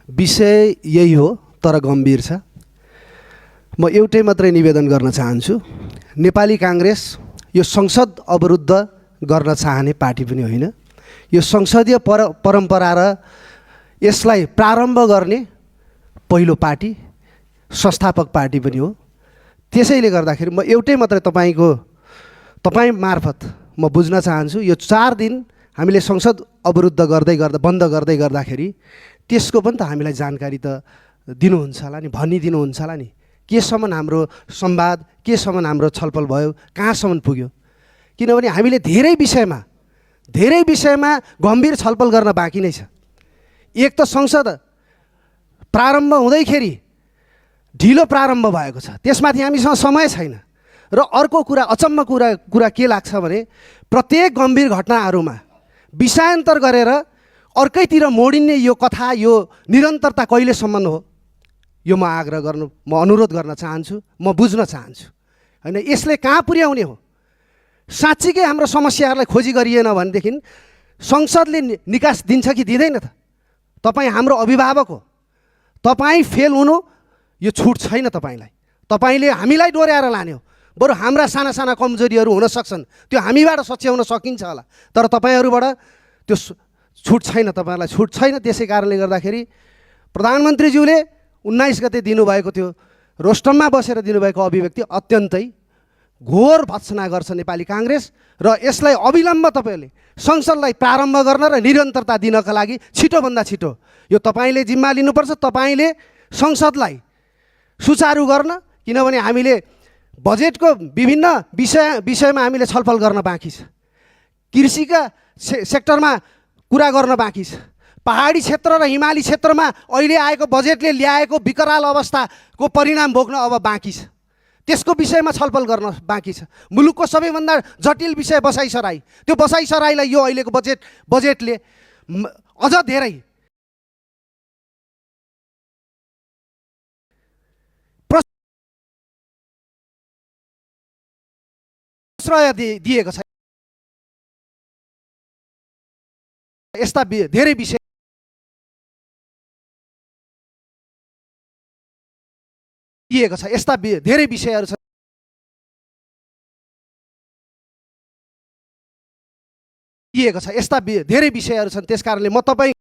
विषय यही हो तर गम्भीर छ। म एउटै मात्रै निवेदन गर्न चाहन्छु, नेपाली कांग्रेस यो संसद अवरुद्ध गर्न चाहने पार्टी पनि होइन। यो संसदीय परम्परा र यसलाई प्रारम्भ गर्ने पहिलो पार्टी, संस्थापक पार्टी पनि हो। त्यसैले गर्दाखेरि म एउटै मात्रै तपाईँ मार्फत म बुझ्न चाहन्छु, यो 4 दिन हामीले संसद अवरुद्ध बन्द गर्दै गर्दाखेरि त्यसको पनि त हामीलाई जानकारी त दिनुहुन्छ होला नि, भनिदिनुहुन्छ होला नि, केसम्म हाम्रो संवाद, केसम्म हाम्रो छलफल भयो, कहाँसम्म पुग्यो। किनभने हामीले धेरै विषयमा गम्भीर छलफल गर्न बाँकी नै छ। एक त संसद प्रारम्भ हुँदैखेरि ढिलो प्रारम्भ भएको छ, त्यसमाथि हामीसँग समय छैन। र अर्को कुरा, अचम्म कुरा के लाग्छ भने प्रत्येक गम्भीर घटनाहरूमा विषयान्तर गरेर अर्कैतिर मोडिने यो कथा, यो निरन्तरता कहिलेसम्म हो, यो म अनुरोध गर्न चाहन्छु, म बुझ्न चाहन्छु। होइन, यसले कहाँ पुर्याउने हो? साँच्चीकै हाम्रो समस्याहरूलाई खोजी गरिएन भनेदेखि संसदले निकास दिन्छ कि दिँदैन त? तपाईँ हाम्रो अभिभावक हो, तपाईँ फेल हुनु यो छुट छैन तपाईँलाई। तपाईँले हामीलाई डोर्याएर लाने हो। बरु हाम्रा साना साना कमजोरीहरू हुन सक्छन्, त्यो हामीबाट सच्याउन सकिन्छ होला, तर तपाईँहरूबाट त्यो छुट छैन, तपाईँहरूलाई छुट छैन। त्यसै कारणले गर्दाखेरि प्रधानमन्त्रीज्यूले 19 गते दिनुभएको त्यो रोस्टममा बसेर दिनुभएको अभिव्यक्ति अत्यन्तै घोर भत्सना गर्छ नेपाली कांग्रेस। र यसलाई अविलम्ब तपाईँले संसदलाई प्रारम्भ गर्न र निरन्तरता दिनका लागि छिटोभन्दा छिटो यो तपाईँले जिम्मा लिनुपर्छ। तपाईँले संसदलाई सुचारू गर्न, किनभने हामीले बजेटको विभिन्न विषयमा हामीले छलफल गर्न बाँकी छ, कृषिका सेक्टरमा कुरा गर्न बाँकी छ, पहाडी क्षेत्र र हिमाली क्षेत्रमा अहिले आएको बजेटले ल्याएको विकराल अवस्थाको परिणाम भोग्न अब बाँकी छ, त्यसको विषयमा छलफल गर्न बाँकी छ। मुलुकको सबैभन्दा जटिल विषय बसाइसराई, त्यो बसाइसराईलाई यो अहिलेको बजेटले अझ धेरै प्रश्रय दिएको छ। यस्ता धेरै विषय दिएको छ, यस्ता धेरै विषयहरू छन् दिएको छ, यस्ता धेरै विषयहरू छन्। त्यसकारणले म तपाईँ